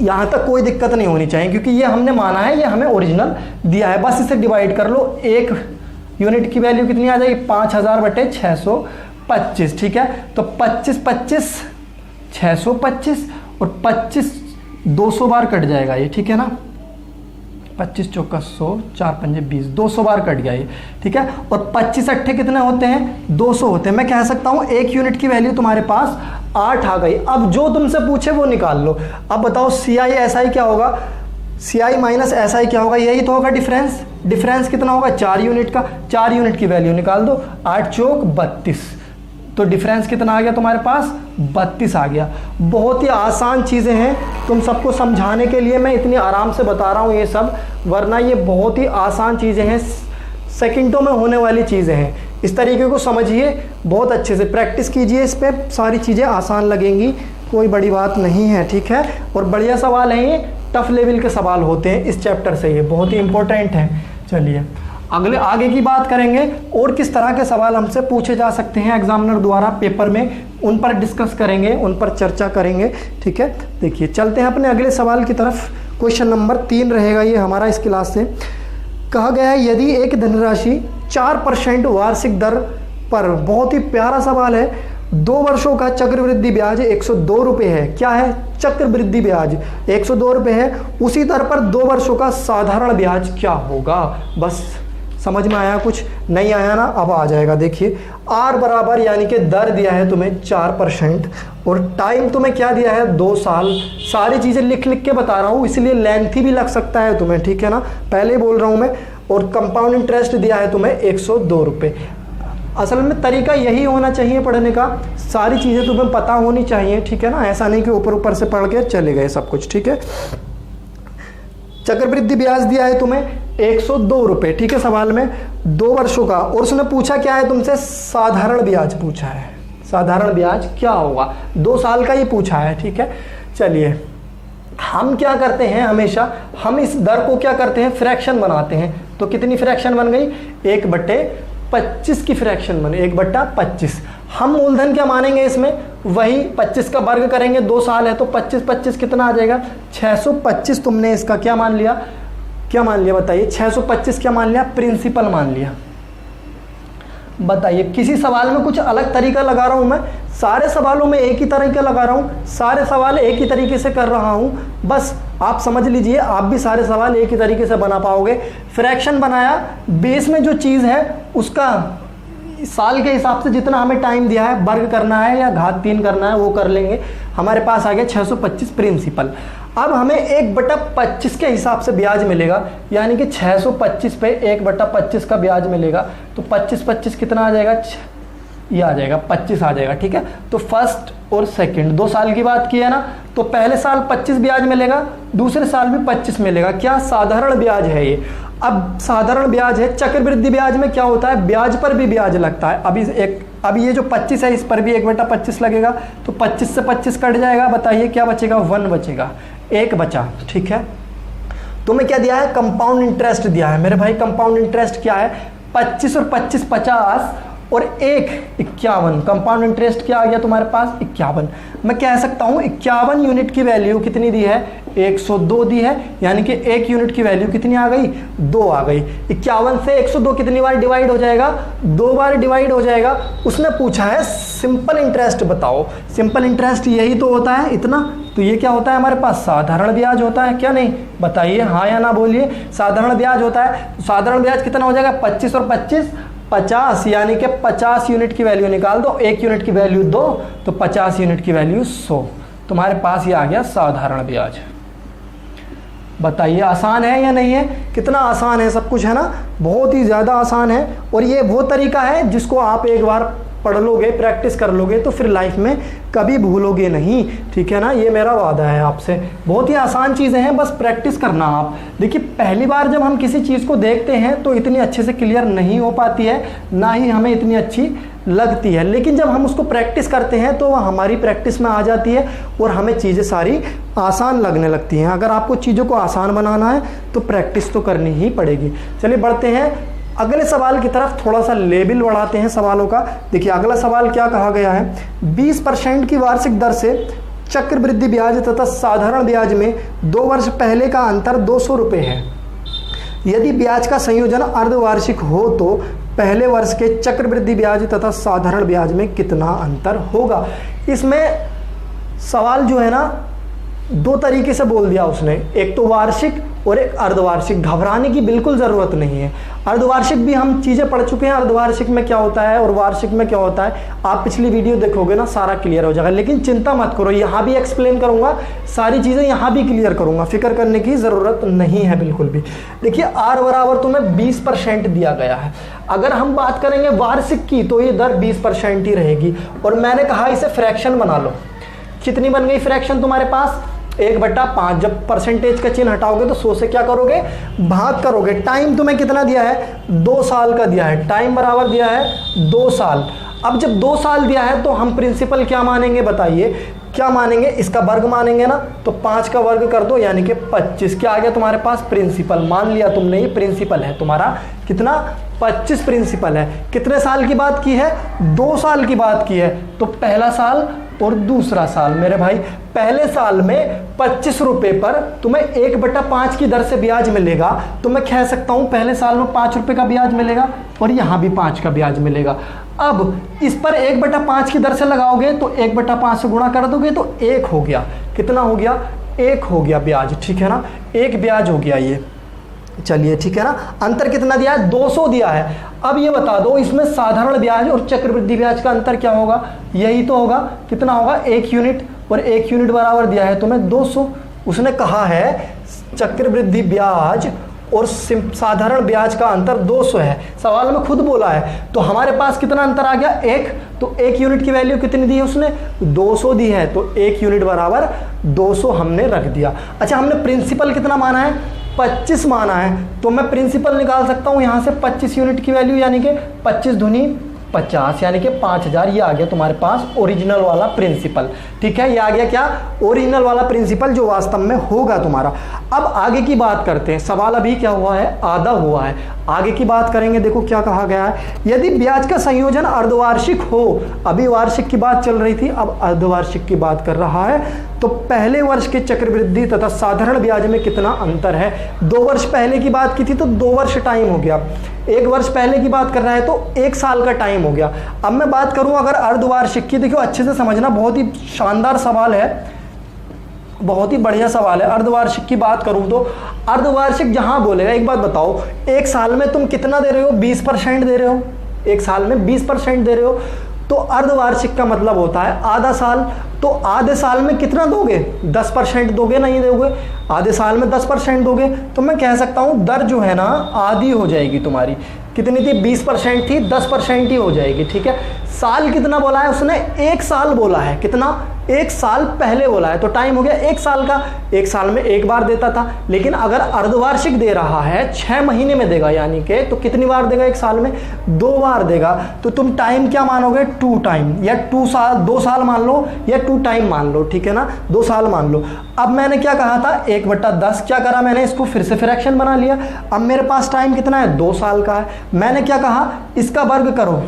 यहाँ तक कोई दिक्कत नहीं होनी चाहिए, क्योंकि ये हमने माना है, ये हमें ओरिजिनल दिया है। बस इसे डिवाइड कर लो, एक यूनिट की वैल्यू कितनी आ जाएगी, 5000/625, ठीक है। तो 25 25 625 और 25 200 बार कट जाएगा ये, ठीक है ना, 25 चौका 100, 4 पंजे 20, 200 बार कट गया ये, ठीक है। और 25 अट्ठे कितने होते हैं, 200 होते हैं। मैं कह सकता हूँ एक यूनिट की वैल्यू तुम्हारे पास 8 आ गई। अब जो तुमसे पूछे वो निकाल लो। अब बताओ CI/SI क्या होगा, CI माइनस SI क्या होगा, यही तो होगा डिफरेंस। डिफरेंस कितना होगा, 4 यूनिट का, 4 यूनिट की वैल्यू निकाल दो, 8 चौक 32, तो डिफरेंस कितना आ गया तुम्हारे पास, 32 आ गया। बहुत ही आसान चीज़ें हैं, तुम सबको समझाने के लिए मैं इतनी आराम से बता रहा हूँ ये सब, वरना ये बहुत ही आसान चीज़ें हैं, सेकंडों में होने वाली चीज़ें हैं। इस तरीके को समझिए, बहुत अच्छे से प्रैक्टिस कीजिए, इस पर सारी चीज़ें आसान लगेंगी, कोई बड़ी बात नहीं है, ठीक है। और बढ़िया सवाल है ये, टफ लेवल के सवाल होते हैं इस चैप्टर से, ये बहुत ही इंपॉर्टेंट है। चलिए आगे की बात करेंगे, और किस तरह के सवाल हमसे पूछे जा सकते हैं एग्जामिनर द्वारा पेपर में, उन पर डिस्कस करेंगे, उन पर चर्चा करेंगे, ठीक है। देखिए चलते हैं अपने अगले सवाल की तरफ। क्वेश्चन नंबर 3 रहेगा ये हमारा इस क्लास से। कहा गया है यदि एक धनराशि 4% वार्षिक दर पर, बहुत ही प्यारा सवाल है, 2 वर्षों का चक्रवृद्धि ब्याज 102 रुपये है। क्या है, चक्रवृद्धि ब्याज 102 रुपये है, उसी दर पर 2 वर्षों का साधारण ब्याज क्या होगा। बस समझ में आया, कुछ नहीं आया ना, अब आ जाएगा। देखिए R बराबर, यानी कि दर दिया है तुम्हें 4%, और टाइम तुम्हें क्या दिया है, 2 साल। सारी चीज़ें लिख के बता रहा हूँ, इसलिए लेंथी भी लग सकता है तुम्हें, ठीक है ना, पहले बोल रहा हूँ मैं। और कंपाउंड इंटरेस्ट दिया है तुम्हें 102 रुपये। असल में तरीका यही होना चाहिए पढ़ने का, सारी चीज़ें तुम्हें पता होनी चाहिए, ठीक है ना, ऐसा नहीं कि ऊपर से पढ़ के चले गए सब कुछ, ठीक है। चक्रवृद्धि ब्याज दिया है तुम्हें 102 रुपये, ठीक है, सवाल में 2 वर्षों का, और उसने पूछा क्या है तुमसे, साधारण ब्याज पूछा है। साधारण ब्याज क्या होगा, 2 साल का ही पूछा है, ठीक है। चलिए हम क्या करते हैं, हमेशा हम इस दर को क्या करते हैं, फ्रैक्शन बनाते हैं। तो कितनी फ्रैक्शन बन गई, 1/25 की फ्रैक्शन बनी, 1/25। हम मूलधन क्या मानेंगे इसमें, वही 25 का वर्ग करेंगे, 2 साल है तो 25 25 कितना आ जाएगा, 625। तुमने इसका क्या मान लिया, क्या मान लिया बताइए, 625 क्या मान लिया, प्रिंसिपल मान लिया। बताइए किसी सवाल में कुछ अलग तरीका लगा रहा हूं मैं, सारे सवालों में एक ही तरीका लगा रहा हूं, सारे सवाल एक ही तरीके से कर रहा हूं। बस आप समझ लीजिए, आप भी सारे सवाल एक ही तरीके से बना पाओगे। फ्रैक्शन बनाया, बेस में जो चीज़ है उसका साल के हिसाब से जितना हमें टाइम दिया है, वर्ग करना है या घात 3 करना है वो कर लेंगे। हमारे पास आ गया 625 प्रिंसिपल। अब हमें 1/25 के हिसाब से ब्याज मिलेगा, यानी कि 625 पे 1/25 का ब्याज मिलेगा। तो 25 25 कितना आ जाएगा, ये आ जाएगा 25 आ जाएगा, ठीक है। तो फर्स्ट और सेकंड 2 साल की बात की है ना, तो पहले साल 25 ब्याज मिलेगा, दूसरे साल भी 25 मिलेगा। क्या, साधारण ब्याज है ये। अब साधारण ब्याज है, चक्रवृद्धि ब्याज में क्या होता है, ब्याज पर भी ब्याज लगता है। अब ये जो 25 है इस पर भी 1/25 लगेगा, तो 25 से 25 कट जाएगा। बताइए क्या बचेगा, 1 बचेगा, 1 बचा, ठीक है। तुम्हें क्या दिया है, कंपाउंड इंटरेस्ट दिया है मेरे भाई। कंपाउंड इंटरेस्ट क्या है, 25 और 25 50 और 1 51, कंपाउंड इंटरेस्ट क्या आ गया तुम्हारे पास 51। मैं कह सकता हूँ 51 यूनिट की वैल्यू कितनी दी है 102 दी है, यानी कि 1 यूनिट की वैल्यू कितनी आ गई 2 आ गई। 51 से 102 कितनी बार डिवाइड हो जाएगा 2 बार डिवाइड हो जाएगा। उसने पूछा है सिंपल इंटरेस्ट बताओ, सिंपल इंटरेस्ट यही तो होता है इतना, तो ये क्या होता है हमारे पास साधारण ब्याज होता है क्या नहीं, बताइए हाँ या ना बोलिए। साधारण ब्याज होता है, तो साधारण ब्याज कितना हो जाएगा 25 और 25 50, यानी कि 50 यूनिट की वैल्यू निकाल दो, 1 यूनिट की वैल्यू 2 तो 50 यूनिट की वैल्यू 100, तुम्हारे पास ये आ गया साधारण ब्याज। बताइए आसान है या नहीं है, कितना आसान है सब कुछ है ना, बहुत ही ज़्यादा आसान है। और ये वो तरीका है जिसको आप एक बार पढ़ लोगे प्रैक्टिस कर लोगे तो फिर लाइफ में कभी भूलोगे नहीं, ठीक है ना, ये मेरा वादा है आपसे। बहुत ही आसान चीज़ें हैं, बस प्रैक्टिस करना आप। देखिए पहली बार जब हम किसी चीज़ को देखते हैं तो इतनी अच्छे से क्लियर नहीं हो पाती है, ना ही हमें इतनी अच्छी लगती है, लेकिन जब हम उसको प्रैक्टिस करते हैं तो वह हमारी प्रैक्टिस में आ जाती है और हमें चीज़ें सारी आसान लगने लगती हैं। अगर आपको चीज़ों को आसान बनाना है तो प्रैक्टिस तो करनी ही पड़ेगी। चलिए बढ़ते हैं अगले सवाल की तरफ, थोड़ा सा लेवल बढ़ाते हैं सवालों का। देखिए अगला सवाल क्या कहा गया है, 20% की वार्षिक दर से चक्रवृद्धि ब्याज तथा साधारण ब्याज में 2 वर्ष पहले का अंतर 200 रुपये है। यदि ब्याज का संयोजन अर्धवार्षिक हो तो पहले वर्ष के चक्रवृद्धि ब्याज तथा साधारण ब्याज में कितना अंतर होगा। इसमें सवाल जो है ना 2 तरीके से बोल दिया उसने, एक तो वार्षिक और एक अर्धवार्षिक। घबराने की बिल्कुल ज़रूरत नहीं है, अर्धवार्षिक भी हम चीज़ें पढ़ चुके हैं, अर्धवार्षिक में क्या होता है और वार्षिक में क्या होता है, आप पिछली वीडियो देखोगे ना सारा क्लियर हो जाएगा। लेकिन चिंता मत करो, यहाँ भी एक्सप्लेन करूँगा, सारी चीज़ें यहाँ भी क्लियर करूँगा, फिक्र करने की ज़रूरत नहीं है बिल्कुल भी। देखिए आर बराबर तुम्हें 20% दिया गया है, अगर हम बात करेंगे वार्षिक की तो ये दर 20% ही रहेगी। और मैंने कहा इसे फ्रैक्शन बना लो, कितनी बन गई फ्रैक्शन तुम्हारे पास 1/5। जब परसेंटेज का चिन्ह हटाओगे तो 100 से क्या करोगे भाग करोगे। टाइम तुम्हें कितना दिया है 2 साल का दिया है, टाइम बराबर दिया है 2 साल। अब जब 2 साल दिया है तो हम प्रिंसिपल क्या मानेंगे, बताइए क्या मानेंगे, इसका वर्ग मानेंगे ना, तो 5 का वर्ग कर दो यानी कि 25। क्या आ गया तुम्हारे पास प्रिंसिपल, मान लिया तुमने ये प्रिंसिपल है तुम्हारा, कितना 25 प्रिंसिपल है। कितने साल की बात की है 2 साल की बात की है, तो पहला साल और दूसरा साल मेरे भाई, पहले साल में 25 रुपये पर तुम्हें 1/5 की दर से ब्याज मिलेगा, तो मैं कह सकता हूं पहले साल में 5 रुपये का ब्याज मिलेगा और यहां भी 5 का ब्याज मिलेगा। अब इस पर 1/5 की दर से लगाओगे तो 1/5 से गुणा कर दोगे तो 1 हो गया, कितना हो गया 1 हो गया ब्याज, ठीक है ना, 1 ब्याज हो गया ये। चलिए ठीक है ना, अंतर कितना दिया है 200 दिया है। अब ये बता दो इसमें साधारण ब्याज और चक्रवृद्धि ब्याज का अंतर क्या होगा, यही तो होगा, कितना होगा 1 यूनिट, और 1 यूनिट बराबर दिया है तुम्हें 200। उसने कहा है चक्रवृद्धि ब्याज और साधारण ब्याज का अंतर 200 है, सवाल में खुद बोला है, तो हमारे पास कितना अंतर आ गया 1, तो 1 यूनिट की वैल्यू कितनी दी है उसने 200 दी है, तो 1 यूनिट बराबर 200 हमने रख दिया। अच्छा हमने प्रिंसिपल कितना माना है 25 माना है, तो मैं प्रिंसिपल निकाल सकता हूं यहां से 25 यूनिट की वैल्यू, यानी कि 25 दूनी 50 यानी कि 5000। ये आ गया तुम्हारे पास ओरिजिनल वाला प्रिंसिपल, ठीक है, ये आ गया क्या ओरिजिनल वाला प्रिंसिपल जो वास्तव में होगा तुम्हारा। अब आगे की बात करते हैं, सवाल अभी क्या हुआ है आधा हुआ है, आगे की बात करेंगे। देखो क्या कहा गया है, यदि ब्याज का संयोजन अर्धवार्षिक हो, अभी वार्षिक की बात चल रही थी अब अर्धवार्षिक की बात कर रहा है, तो पहले वर्ष के चक्रवृद्धि तथा साधारण ब्याज में कितना अंतर है। 2 वर्ष पहले की बात की थी तो 2 वर्ष टाइम हो गया, 1 वर्ष पहले की बात कर रहा है तो 1 साल का टाइम हो गया। अब मैं बात करूं अगर अर्धवार्षिक की, देखो अच्छे से समझना, बहुत ही शानदार सवाल है, बहुत ही बढ़िया सवाल है। अर्धवार्षिक की बात करूं तो अर्धवार्षिक जहां बोलेगा, एक बात बताओ 1 साल में तुम कितना दे रहे हो 20% दे रहे हो, 1 साल में 20% दे रहे हो, तो अर्धवार्षिक का मतलब होता है आधा साल, तो आधे साल में कितना दोगे 10% दोगे, नहीं दोगे, आधे साल में 10% दोगे, तो मैं कह सकता हूं दर जो है ना आधी हो जाएगी तुम्हारी, कितनी थी 20% थी 10% ही हो जाएगी, ठीक है। साल कितना बोला है उसने 1 साल बोला है, कितना 1 साल पहले बोला है, तो टाइम हो गया 1 साल का, 1 साल में 1 बार देता था, लेकिन अगर अर्धवार्षिक दे रहा है 6 महीने में देगा, यानी कि तो कितनी बार देगा 1 साल में 2 बार देगा, तो तुम टाइम क्या मानोगे 2 टाइम, या 2 साल 2 साल मान लो या 2 टाइम मान लो, ठीक है ना, 2 साल मान लो। अब मैंने क्या कहा था 1/10, क्या करा मैंने इसको फिर से फ्रैक्शन बना लिया। अब मेरे पास टाइम कितना है 2 साल का है, मैंने क्या कहा इसका वर्ग करो,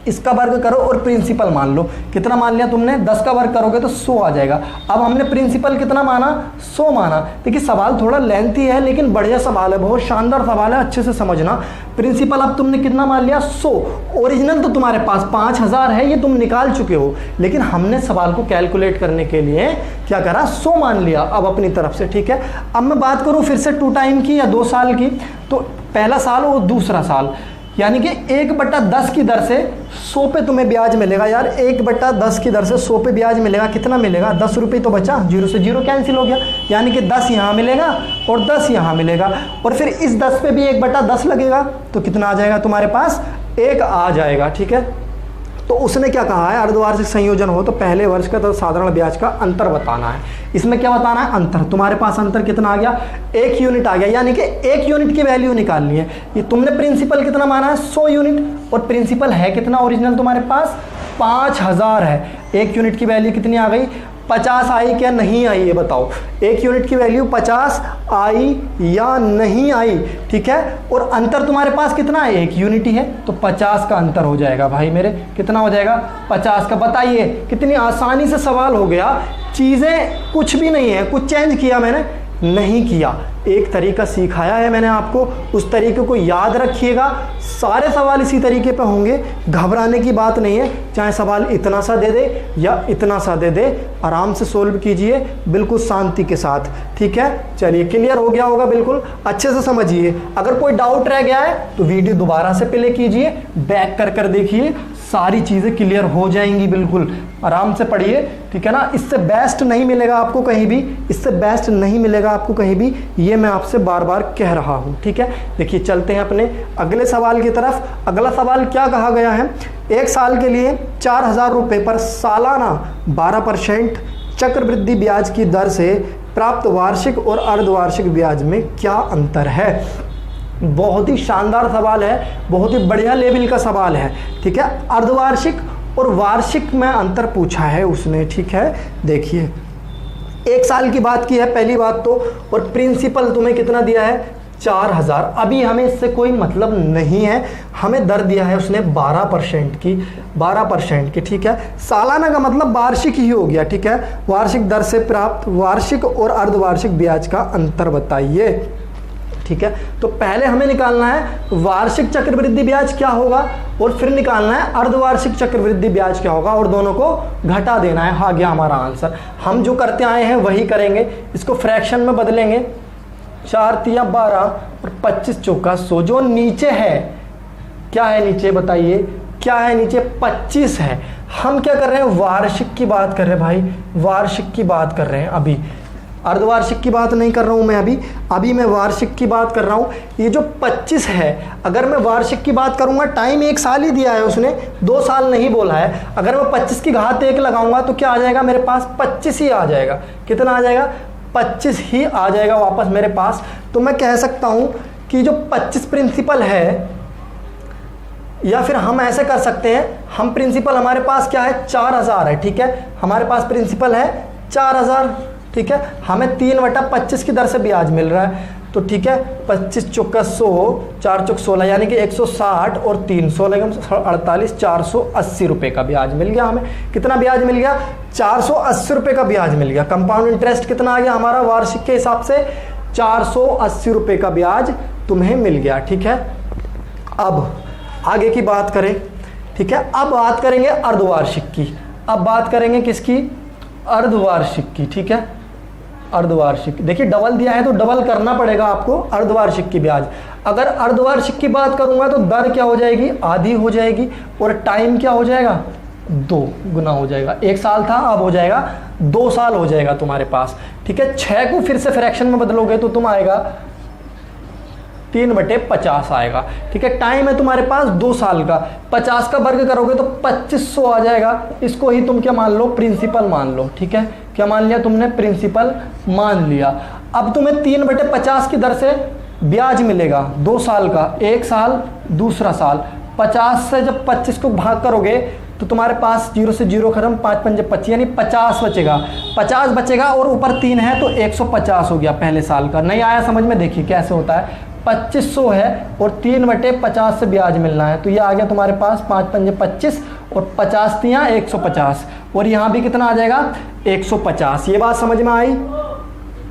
इसका वर्ग करो और प्रिंसिपल मान लो। कितना मान लिया तुमने, 10 का वर्ग करोगे तो 100 आ जाएगा। अब हमने प्रिंसिपल कितना माना, 100 माना। देखिए सवाल थोड़ा लेंथी है लेकिन बढ़िया सवाल है, बहुत शानदार सवाल है, अच्छे से समझना। प्रिंसिपल अब तुमने कितना मान लिया, 100। ओरिजिनल तो तुम्हारे पास 5000 है, ये तुम निकाल चुके हो, लेकिन हमने सवाल को कैलकुलेट करने के लिए क्या करा, 100 मान लिया अब अपनी तरफ से। ठीक है, अब मैं बात करूं फिर से 2 टाइम की या 2 साल की, तो पहला साल और दूसरा साल, यानी कि 1/10 की दर से 100 पे तुम्हें ब्याज मिलेगा। यार 1/10 की दर से 100 पे ब्याज मिलेगा, कितना मिलेगा, 10 रुपये तो बचा, 0 से 0 कैंसिल हो गया, यानी कि 10 यहाँ मिलेगा और 10 यहाँ मिलेगा, और फिर इस 10 पे भी 1/10 लगेगा, तो कितना आ जाएगा तुम्हारे पास, 1 आ जाएगा। ठीक है, तो उसने क्या कहा है, अर्धवार्षिक संयोजन हो तो पहले वर्ष का तो साधारण ब्याज का अंतर बताना है। इसमें क्या बताना है, अंतर। तुम्हारे पास अंतर कितना आ गया, 1 यूनिट आ गया, यानी कि 1 यूनिट की वैल्यू निकालनी है। ये तुमने प्रिंसिपल कितना माना है, 100 यूनिट, और प्रिंसिपल है कितना ओरिजिनल तुम्हारे पास, 5000 है। 1 यूनिट की वैल्यू कितनी आ गई, 50 आई क्या नहीं आई, ये बताओ। 1 यूनिट की वैल्यू 50 आई या नहीं आई। ठीक है, और अंतर तुम्हारे पास कितना है, 1 यूनिट ही है, तो 50 का अंतर हो जाएगा भाई मेरे, कितना हो जाएगा, 50 का। बताइए कितनी आसानी से सवाल हो गया, चीज़ें कुछ भी नहीं है, कुछ चेंज किया मैंने नहीं किया, एक तरीका सिखाया है मैंने आपको, उस तरीके को याद रखिएगा। सारे सवाल इसी तरीके पे होंगे, घबराने की बात नहीं है, चाहे सवाल इतना सा दे दे या इतना सा दे दे, आराम से सोल्व कीजिए बिल्कुल शांति के साथ। ठीक है, चलिए क्लियर हो गया होगा, बिल्कुल अच्छे से समझिए। अगर कोई डाउट रह गया है तो वीडियो दोबारा से प्ले कीजिए, बैक कर कर देखिए, सारी चीज़ें क्लियर हो जाएंगी, बिल्कुल आराम से पढ़िए। ठीक है ना, इससे बेस्ट नहीं मिलेगा आपको कहीं भी, इससे बेस्ट नहीं मिलेगा आपको कहीं भी, ये मैं आपसे बार बार कह रहा हूँ। ठीक है, देखिए चलते हैं अपने अगले सवाल की तरफ। अगला सवाल क्या कहा गया है, 1 साल के लिए 4000 रुपये पर सालाना 12% चक्रवृद्धि ब्याज की दर से प्राप्त वार्षिक और अर्धवार्षिक ब्याज में क्या अंतर है। बहुत ही शानदार सवाल है, बहुत ही बढ़िया लेवल का सवाल है। ठीक है, अर्धवार्षिक और वार्षिक में अंतर पूछा है उसने। ठीक है, देखिए 1 साल की बात की है पहली बात तो, और प्रिंसिपल तुम्हें कितना दिया है, 4000। अभी हमें इससे कोई मतलब नहीं है, हमें दर दिया है उसने 12% की, 12% की। ठीक है, सालाना का मतलब वार्षिक ही हो गया। ठीक है, वार्षिक दर से प्राप्त वार्षिक और अर्धवार्षिक ब्याज का अंतर बताइए। ठीक है, तो पहले हमें निकालना है वार्षिक चक्रवृद्धि ब्याज क्या होगा, और फिर निकालना है अर्धवार्षिक चक्रवृद्धि ब्याज क्या होगा, और दोनों को घटा देना है। आ गया हमारा आंसर। हम जो करते आए हैं वही करेंगे, इसको फ्रैक्शन में बदलेंगे, 4 तिया 12 और 25 चौका 100। जो नीचे है, क्या है नीचे बताइए, क्या है नीचे, 25 है। हम क्या कर रहे हैं, वार्षिक की बात कर रहे हैं भाई, वार्षिक की बात कर रहे हैं, अभी अर्धवार्षिक की बात नहीं कर रहा हूं मैं, अभी मैं वार्षिक की बात कर रहा हूं। ये जो 25 है, अगर मैं वार्षिक की बात करूंगा, टाइम 1 साल ही दिया है उसने, 2 साल नहीं बोला है। अगर मैं 25 की घात 1 लगाऊंगा तो क्या आ जाएगा मेरे पास, 25 ही आ जाएगा। कितना आ जाएगा, 25 ही आ जाएगा वापस मेरे पास। तो मैं कह सकता हूं कि जो 25 प्रिंसिपल है, या फिर हम ऐसे कर सकते हैं, हम प्रिंसिपल हमारे पास क्या है, 4000 है। ठीक है, हमारे पास प्रिंसिपल है 4000। ठीक है, हमें 3/25 की दर से ब्याज मिल रहा है, तो ठीक है, 25 चौका 100, 4 चौक 16, यानी कि 160 और 300 लगे 48, 480 रुपये का ब्याज मिल गया हमें। कितना ब्याज मिल गया, 480 रुपये का ब्याज मिल गया। कंपाउंड इंटरेस्ट कितना आ गया हमारा वार्षिक के हिसाब से, 480 रुपये का ब्याज तुम्हें मिल गया। ठीक है, अब आगे की बात करें। ठीक है, अब बात करेंगे अर्धवार्षिक की, अब बात करेंगे किसकी, अर्धवार्षिक की। ठीक है, अर्धवार्षिक, देखिए डबल दिया है तो डबल करना पड़ेगा आपको अर्धवार्षिक की ब्याज। अगर अर्धवार्षिक की बात करूंगा तो दर क्या हो जाएगी, आधी हो जाएगी, और टाइम क्या हो जाएगा, 2 गुना हो जाएगा। 1 साल था, अब हो जाएगा 2 साल हो जाएगा तुम्हारे पास। ठीक है, 6 को फिर से फ्रैक्शन में बदलोगे तो तुम आएगा 3/50 आएगा। ठीक है, टाइम है तुम्हारे पास 2 साल का, 50 का वर्ग करोगे तो 2500 आ जाएगा। इसको ही तुम क्या मान लो, प्रिंसिपल मान लो। ठीक है, क्या मान लिया तुमने, प्रिंसिपल मान लिया। अब तुम्हें 3/50 की दर से ब्याज मिलेगा 2 साल का, 1 साल दूसरा साल। 50 से जब 25 को भाग करोगे तो तुम्हारे पास 0 से 0 खत्म, 5 पंजे 25, यानी 50 बचेगा। 50 बचेगा और ऊपर 3 है तो 150 हो गया पहले साल का। नहीं आया समझ में, देखिए कैसे होता है, 2500 है और 3/50 से ब्याज मिलना है। तो ये आ गया तुम्हारे पास 5 पंजे 25 और 50 तियाँ 150 और यहाँ भी कितना आ जाएगा 150। ये बात समझ में आई।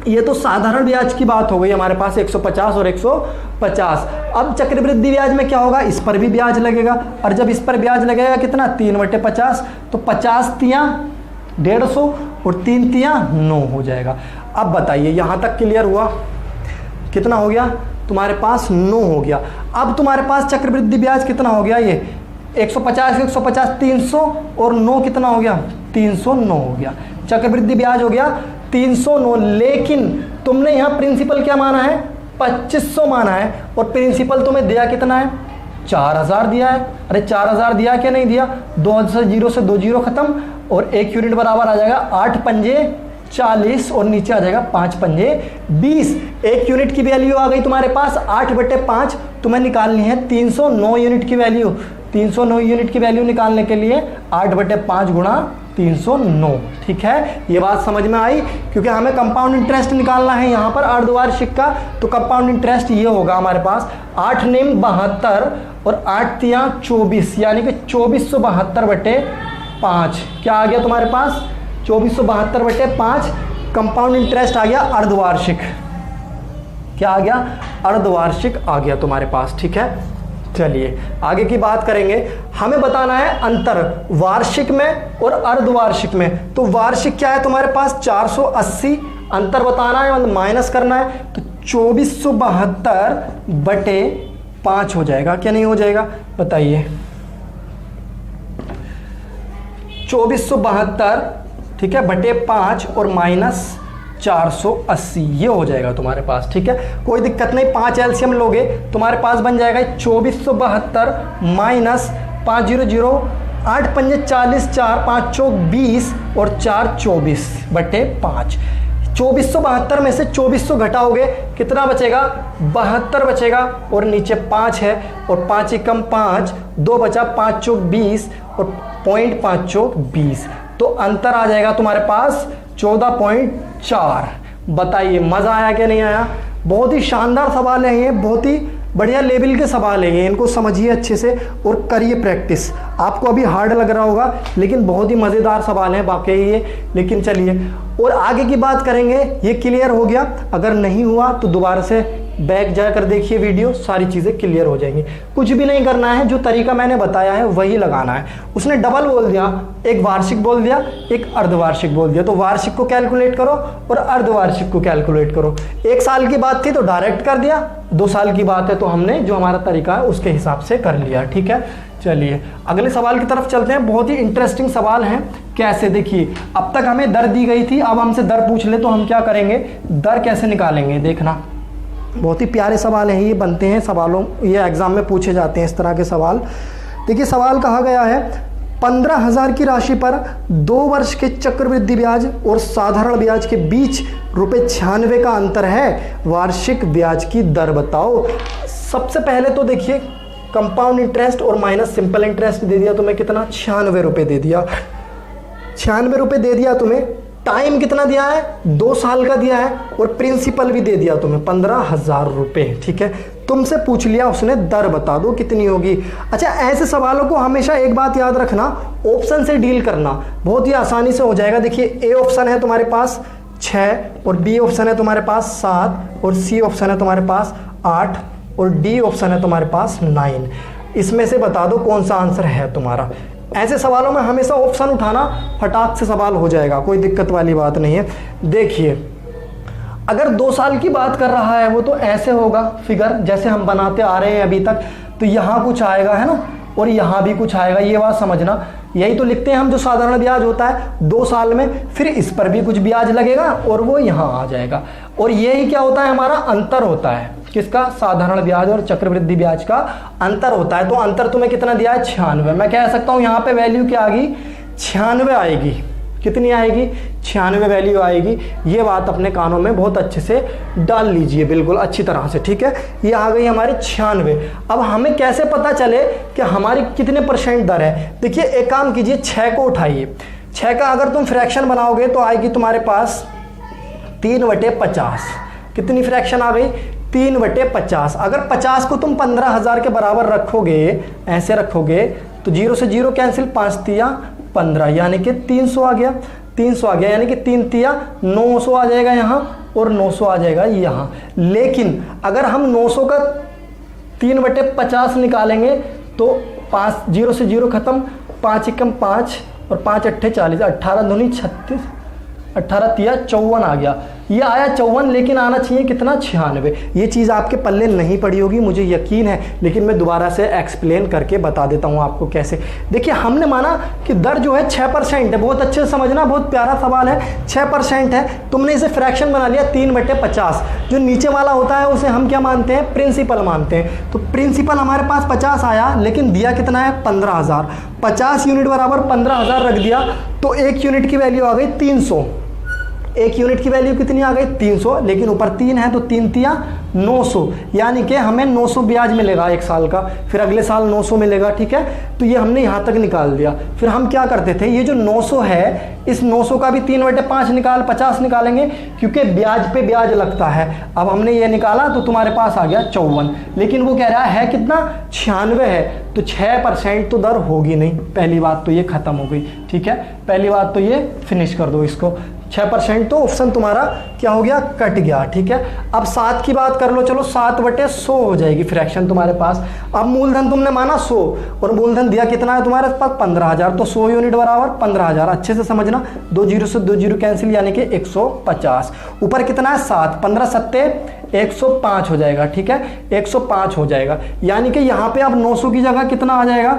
ये तो साधारण ब्याज की बात हो गई हमारे पास 150 और 150। अब चक्रवृद्धि ब्याज में क्या होगा, इस पर भी ब्याज लगेगा और जब इस पर ब्याज लगेगा कितना 3/50 तो 50 तियाँ 150 और 3 तियाँ 9 हो जाएगा। अब बताइए यहाँ तक क्लियर हुआ, कितना हो गया तुम्हारे पास 9 हो गया। अब तुम्हारे पास चक्रवृद्धि ब्याज कितना हो गया, ये 150 150 300 और 9 कितना हो गया 309 हो गया। चक्रवृद्धि ब्याज हो गया 309, लेकिन तुमने यहाँ प्रिंसिपल क्या माना है 2500 माना है और प्रिंसिपल तुम्हें दिया कितना है 4000 दिया है। अरे 4000 दिया क्या नहीं दिया, 2 से 2 जीरो खत्म और 1 यूनिट बराबर आ जाएगा 8 पंजे 40 और नीचे आ जाएगा 5 पंजे 20। 1 यूनिट की वैल्यू आ गई तुम्हारे पास 8/5, तुम्हें निकालनी है 309 यूनिट की वैल्यू। 309 यूनिट की वैल्यू निकालने के लिए 8/5 गुणा 309। ठीक है, ये बात समझ में आई। क्योंकि हमें कंपाउंड इंटरेस्ट निकालना है यहाँ पर अर्धवार्षिक का, तो कंपाउंड इंटरेस्ट ये होगा हमारे पास 8 नेम 72 और 8 तियाँ 24 यानी कि 2472/5। क्या आ गया तुम्हारे पास 2472/5 कंपाउंड इंटरेस्ट आ गया अर्धवार्षिक। क्या आ गया अर्धवार्षिक आ गया तुम्हारे पास। ठीक है, चलिए आगे की बात करेंगे। हमें बताना है अंतर वार्षिक में और अर्धवार्षिक में। तो वार्षिक क्या है तुम्हारे पास 480, अंतर बताना है मतलब माइनस करना है, तो 2472/5 हो जाएगा। क्या नहीं हो जाएगा बताइए 2472 ठीक है /5 और माइनस 480 ये हो जाएगा तुम्हारे पास। ठीक है, कोई दिक्कत नहीं, 5 एलसीएम लोगे तुम्हारे पास बन जाएगा 2472 माइनस 500 8 पंजे 40 4 5 चौक 20 और 4 24/5। 2472 में से 2400 घटाओगे कितना बचेगा 72 बचेगा और नीचे 5 है और 5 एकम 5 2 बचा 5 चौक 20 और 0.5 चौक 20। तो अंतर आ जाएगा तुम्हारे पास 14.4। बताइए मज़ा आया क्या नहीं आया। बहुत ही शानदार सवाल है ये, बहुत ही बढ़िया लेवल के सवाल है ये, इनको समझिए अच्छे से और करिए प्रैक्टिस। आपको अभी हार्ड लग रहा होगा लेकिन बहुत ही मज़ेदार सवाल है वाकई ये। लेकिन चलिए और आगे की बात करेंगे। ये क्लियर हो गया, अगर नहीं हुआ तो दोबारा से बैक जाकर देखिए वीडियो, सारी चीज़ें क्लियर हो जाएंगी। कुछ भी नहीं करना है, जो तरीका मैंने बताया है वही लगाना है। उसने डबल बोल दिया, एक वार्षिक बोल दिया एक अर्धवार्षिक बोल दिया, तो वार्षिक को कैलकुलेट करो और अर्धवार्षिक को कैलकुलेट करो। 1 साल की बात थी तो डायरेक्ट कर दिया, 2 साल की बात है तो हमने जो हमारा तरीका है उसके हिसाब से कर लिया। ठीक है, चलिए अगले सवाल की तरफ चलते हैं। बहुत ही इंटरेस्टिंग सवाल है। कैसे, देखिए अब तक हमें दर दी गई थी, अब हमसे दर पूछ ले तो हम क्या करेंगे, दर कैसे निकालेंगे देखना। बहुत ही प्यारे सवाल हैं ये, बनते हैं सवालों, ये एग्जाम में पूछे जाते हैं इस तरह के सवाल। देखिए सवाल कहा गया है 15,000 की राशि पर 2 वर्ष के चक्रवृद्धि ब्याज और साधारण ब्याज के बीच ₹96 का अंतर है, वार्षिक ब्याज की दर बताओ। सबसे पहले तो देखिए कंपाउंड इंटरेस्ट और माइनस सिंपल इंटरेस्ट दे दिया तुम्हें कितना 96 रुपये दे दिया। 96 रुपये दे दिया तुम्हें। टाइम कितना दिया है 2 साल का दिया है और प्रिंसिपल भी दे दिया तुम्हें 15,000 रुपये। ठीक है, तुमसे पूछ लिया उसने दर बता दो कितनी होगी। अच्छा, ऐसे सवालों को हमेशा एक बात याद रखना, ऑप्शन से डील करना बहुत ही आसानी से हो जाएगा। देखिए ए ऑप्शन है तुम्हारे पास 6 और बी ऑप्शन है तुम्हारे पास 7 और सी ऑप्शन है तुम्हारे पास 8 और डी ऑप्शन है तुम्हारे पास 9। इसमें से बता दो कौन सा आंसर है तुम्हारा। ऐसे सवालों में हमेशा ऑप्शन उठाना, फटाक से सवाल हो जाएगा, कोई दिक्कत वाली बात नहीं है। देखिए अगर 2 साल की बात कर रहा है वो तो ऐसे होगा फिगर जैसे हम बनाते आ रहे हैं अभी तक, तो यहाँ कुछ आएगा है ना और यहाँ भी कुछ आएगा, ये बात समझना। यही तो लिखते हैं हम जो साधारण ब्याज होता है 2 साल में, फिर इस पर भी कुछ ब्याज लगेगा और वो यहाँ आ जाएगा। और यही क्या होता है हमारा अंतर होता है, किसका, साधारण ब्याज और चक्रवृद्धि ब्याज का अंतर होता है। तो अंतर तुम्हें कितना दिया है 96। मैं कह सकता हूँ यहाँ पे वैल्यू क्या आ गई 96 आएगी। कितनी आएगी 96 वैल्यू आएगी। ये बात अपने कानों में बहुत अच्छे से डाल लीजिए, बिल्कुल अच्छी तरह से। ठीक है, ये आ गई हमारी 96। अब हमें कैसे पता चले कि हमारी कितने % दर है। देखिए एक काम कीजिए, 6 को उठाइए। 6 का अगर तुम फ्रैक्शन बनाओगे तो आएगी तुम्हारे पास 3/50। कितनी फ्रैक्शन आ गई 3/50। अगर 50 को तुम 15,000 के बराबर रखोगे, ऐसे रखोगे, तो 0 से 0 कैंसिल, 5 तिया 15, यानी कि 300 आ गया। 300 आ गया, यानी कि 3 तिया 900 आ जाएगा यहाँ, और 900 आ जाएगा यहाँ। लेकिन अगर हम 900 का 3/50 निकालेंगे तो 5, 0 से 0 खत्म, 5 एकम 5 और 5 अट्ठे 40, 18 दूनी 36, 18 तिया 54 आ गया। ये आया 54, लेकिन आना चाहिए कितना, 96। ये चीज़ आपके पल्ले नहीं पड़ी होगी मुझे यकीन है, लेकिन मैं दोबारा से एक्सप्लेन करके बता देता हूँ आपको कैसे। देखिए, हमने माना कि दर जो है 6% है, बहुत अच्छे से समझना, बहुत प्यारा सवाल है। 6% है, तुमने इसे फ्रैक्शन बना लिया 3/50। जो नीचे वाला होता है उसे हम क्या मानते हैं, प्रिंसिपल मानते हैं। तो प्रिंसिपल हमारे पास 50 आया, लेकिन दिया कितना है, 15,000। 50 यूनिट बराबर 15,000 रख दिया, तो 1 यूनिट की वैल्यू आ गई 300। 1 यूनिट की वैल्यू कितनी आ गई, 300, लेकिन ऊपर 3 है तो 3 तिया 900, यानी कि हमें 900 ब्याज मिलेगा 1 साल का, फिर अगले साल 900 मिलेगा। ठीक है, तो ये हमने यहाँ तक निकाल दिया। फिर हम क्या करते थे, ये जो 900 है, इस 900 का भी 3/5 निकाल, 50 निकालेंगे, क्योंकि ब्याज पे ब्याज लगता है। अब हमने ये निकाला तो तुम्हारे पास आ गया 54, लेकिन वो कह रहा है कितना, 96 है, तो 6% तो दर होगी नहीं। पहली बात तो ये खत्म हो गई। ठीक है, पहली बात तो ये फिनिश कर दो इसको, 6% तो ऑप्शन तुम्हारा क्या हो गया, कट गया। ठीक है, अब 7 की बात कर लो, चलो 7/100 हो जाएगी फ्रैक्शन तुम्हारे पास। अब मूलधन तुमने माना 100, और मूलधन दिया कितना है तुम्हारे पास, 15,000, तो 100 यूनिट बराबर 15,000। अच्छे से समझना, 2 0 से 2 0 कैंसिल, यानी कि 150। ऊपर कितना है, 7, 15 सत्ते 105 हो जाएगा। ठीक है, 105 हो जाएगा, यानी कि यहाँ पे अब 900 की जगह कितना आ जाएगा,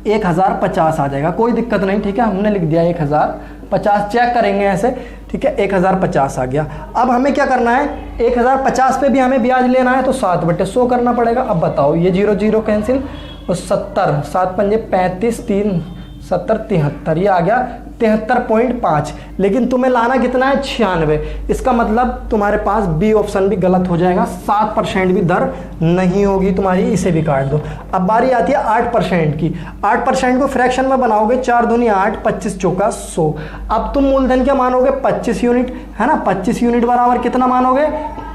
1050 आ जाएगा। कोई दिक्कत नहीं। ठीक है, हमने लिख दिया 1050, चेक करेंगे ऐसे। ठीक है, 1050 आ गया। अब हमें क्या करना है, 1050 पे भी हमें ब्याज लेना है, तो 7/100 करना पड़ेगा। अब बताओ, ये 0 0 कैंसिल, और 70, 7 पंजे 35, 3 70 73, ये आ गया 73.5। लेकिन तुम्हें लाना कितना है, 96। इसका मतलब तुम्हारे पास बी ऑप्शन भी गलत हो जाएगा, 7% भी दर नहीं होगी तुम्हारी, इसे भी काट दो। अब बारी आती है 8% की। 8% को फ्रैक्शन में बनाओगे, 4 दूनी 8, 25 चौका 100। अब तुम मूलधन क्या मानोगे, 25 यूनिट, है ना। 25 यूनिट बराबर कितना मानोगे,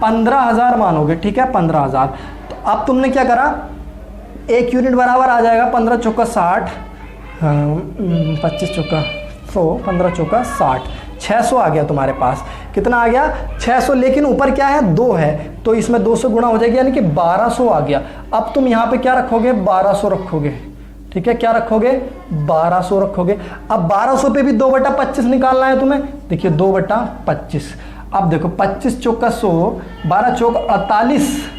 15,000 मानोगे। ठीक है, 15,000। तो अब तुमने क्या करा, 1 यूनिट बराबर आ जाएगा 15 चौका 60, 25 चौका 100, 15 चौका 60, 600 आ गया तुम्हारे पास। कितना आ गया, 600। लेकिन ऊपर क्या है, 2 है, तो इसमें 2 से गुणा हो जाएगी, यानी कि 1200 आ गया। अब तुम यहाँ पे क्या रखोगे, 1200 रखोगे। ठीक है, क्या रखोगे, 1200 रखोगे। अब 1200 पे भी 2/25 निकालना है तुम्हें। देखिए 2/25। अब देखो 25 चौका 100, 12 चौक 48,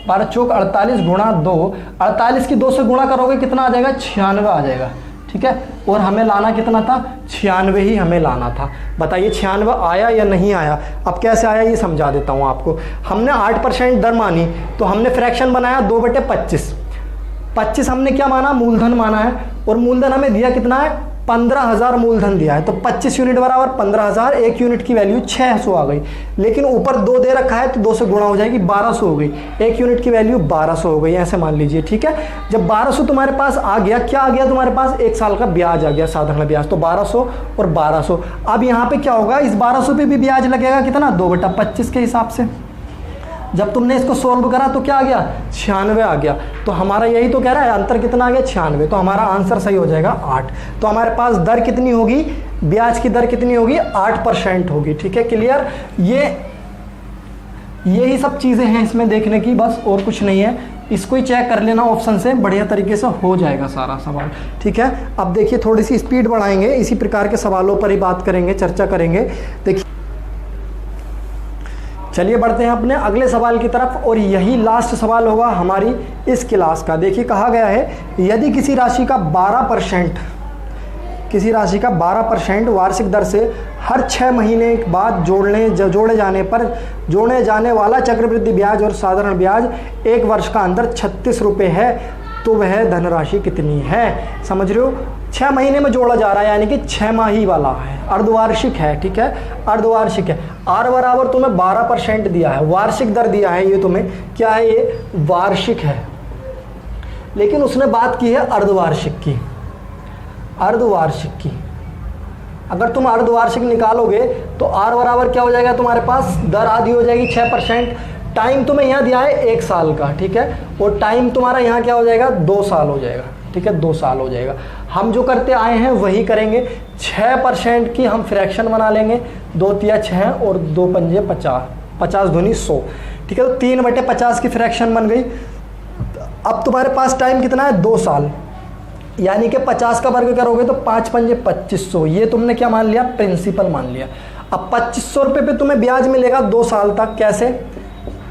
12 चौक 48 गुणा 2, 48 की 2 से गुणा करोगे कितना आ जाएगा, 96 आ जाएगा। ठीक है, और हमें लाना कितना था, 96 ही हमें लाना था। बताइए 96 आया या नहीं आया। अब कैसे आया ये समझा देता हूँ आपको। हमने 8% दर मानी, तो हमने फ्रैक्शन बनाया 2/25। 25 हमने क्या माना, मूलधन माना है, और मूलधन हमें दिया कितना है, 15,000 मूलधन दिया है। तो 25 यूनिट बराबर 15,000, 1 यूनिट की वैल्यू 600 आ गई। लेकिन ऊपर 2 दे रखा है, तो 2 से गुणा हो जाएगी, 1200 हो गई। 1 यूनिट की वैल्यू 1200 हो गई, ऐसे मान लीजिए। ठीक है, जब 1200 तुम्हारे पास आ गया, क्या आ गया तुम्हारे पास, 1 साल का ब्याज आ गया, साधारण ब्याज। तो 1200 और 1200। अब यहाँ पे क्या होगा, इस 1200 पे भी ब्याज लगेगा कितना, 2/25 के हिसाब से। जब तुमने इसको सोल्व करा तो क्या आ गया, 96 आ गया। तो हमारा यही तो कह रहा है, अंतर कितना आ गया, 96। तो हमारा आंसर सही हो जाएगा 8। तो हमारे पास दर कितनी होगी, ब्याज की दर कितनी होगी, 8% होगी। ठीक है, क्लियर। यही सब चीज़ें हैं इसमें देखने की, बस और कुछ नहीं है। इसको ही चेक कर लेना ऑप्शन से, बढ़िया तरीके से हो जाएगा सारा सवाल। ठीक है, अब देखिए थोड़ी सी स्पीड बढ़ाएंगे, इसी प्रकार के सवालों पर ही बात करेंगे, चर्चा करेंगे। देखिए चलिए बढ़ते हैं अपने अगले सवाल की तरफ, और यही लास्ट सवाल होगा हमारी इस क्लास का। देखिए कहा गया है, यदि किसी राशि का 12% वार्षिक दर से हर 6 महीने बाद जोड़े जाने वाला चक्रवृद्धि ब्याज और साधारण ब्याज 1 वर्ष का अंतर 36 रुपये है, तो वह धनराशि कितनी है। समझ रहे हो, 6 महीने में जोड़ा जा रहा है, यानी कि 6 माही वाला है, अर्धवार्षिक है। ठीक है, अर्धवार्षिक है। आर बराबर तुम्हें 12% दिया है, वार्षिक दर दिया है, ये तुम्हें क्या है, ये वार्षिक है। लेकिन उसने बात की है अर्धवार्षिक की, अर्धवार्षिक की। अगर तुम अर्धवार्षिक निकालोगे तो आर बराबर क्या हो जाएगा तुम्हारे पास, दर आधी हो जाएगी 6%। टाइम तुम्हें यहाँ दिया है 1 साल का, ठीक है, और टाइम तुम्हारा यहाँ क्या हो जाएगा 2 साल हो जाएगा, ठीक है, 2 साल हो जाएगा। हम जो करते आए हैं वही करेंगे। 6% की हम फ्रैक्शन बना लेंगे, 2 तिया 6 और 2 पंजे 50, 50 दूनी 100, ठीक है, तो 3/50 की फ्रैक्शन बन गई। अब तुम्हारे पास टाइम कितना है 2 साल, यानी कि 50 का वर्ग करोगे तो 5 पंजे 2500, ये तुमने क्या मान लिया, प्रिंसिपल मान लिया। अब 2500 रुपये पे तुम्हें ब्याज मिलेगा 2 साल तक, कैसे,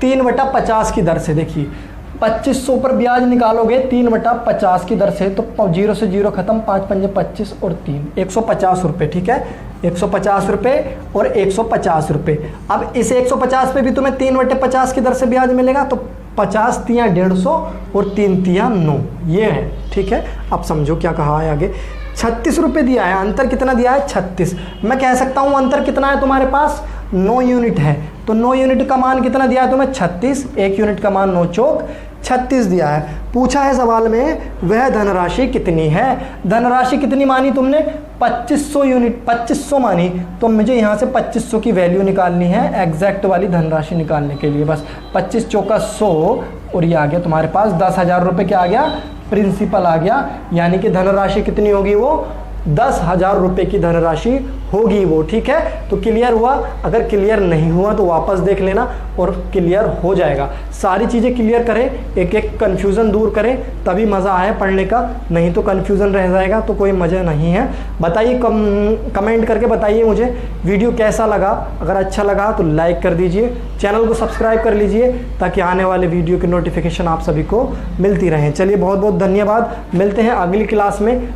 3/50 की दर से। देखिए 2500 पर ब्याज निकालोगे 3/50 की दर से, तो 0 से 0 खत्म, 5 पंजे 25 और 3, 150 रुपये, ठीक है, 150 रुपये और 150 रुपये। अब इस 150 पे भी तुम्हें 3/50 की दर से ब्याज मिलेगा, तो 50 तिया 150 और 3 तिया 9, ये है, ठीक है। अब समझो क्या कहा है आगे, 36 रुपये दिया है, अंतर कितना दिया है 36। मैं कह सकता हूँ अंतर कितना है तुम्हारे पास, 9 यूनिट है, तो 9 यूनिट का मान कितना दिया है तुम्हें 36, 1 यूनिट का मान 9 चौक 36 दिया है। पूछा है सवाल में वह धनराशि कितनी है, धनराशि कितनी मानी तुमने 2500 यूनिट, 2500 मानी, तो मुझे यहाँ से 2500 की वैल्यू निकालनी है एग्जैक्ट वाली धनराशि निकालने के लिए। बस 25 चौका 100 और ये आ गया तुम्हारे पास 10,000 रुपये, क्या आ गया, प्रिंसिपल आ गया, यानी कि धनराशि कितनी होगी वो 10,000 रुपये की धनराशि होगी वो, ठीक है। तो क्लियर हुआ, अगर क्लियर नहीं हुआ तो वापस देख लेना और क्लियर हो जाएगा। सारी चीज़ें क्लियर करें, एक एक कन्फ्यूज़न दूर करें, तभी मज़ा आए पढ़ने का, नहीं तो कन्फ्यूज़न रह जाएगा तो कोई मज़ा नहीं है। बताइए, कमेंट करके बताइए मुझे वीडियो कैसा लगा। अगर अच्छा लगा तो लाइक कर दीजिए, चैनल को सब्सक्राइब कर लीजिए ताकि आने वाले वीडियो की नोटिफिकेशन आप सभी को मिलती रहें। चलिए बहुत बहुत धन्यवाद, मिलते हैं अगली क्लास में।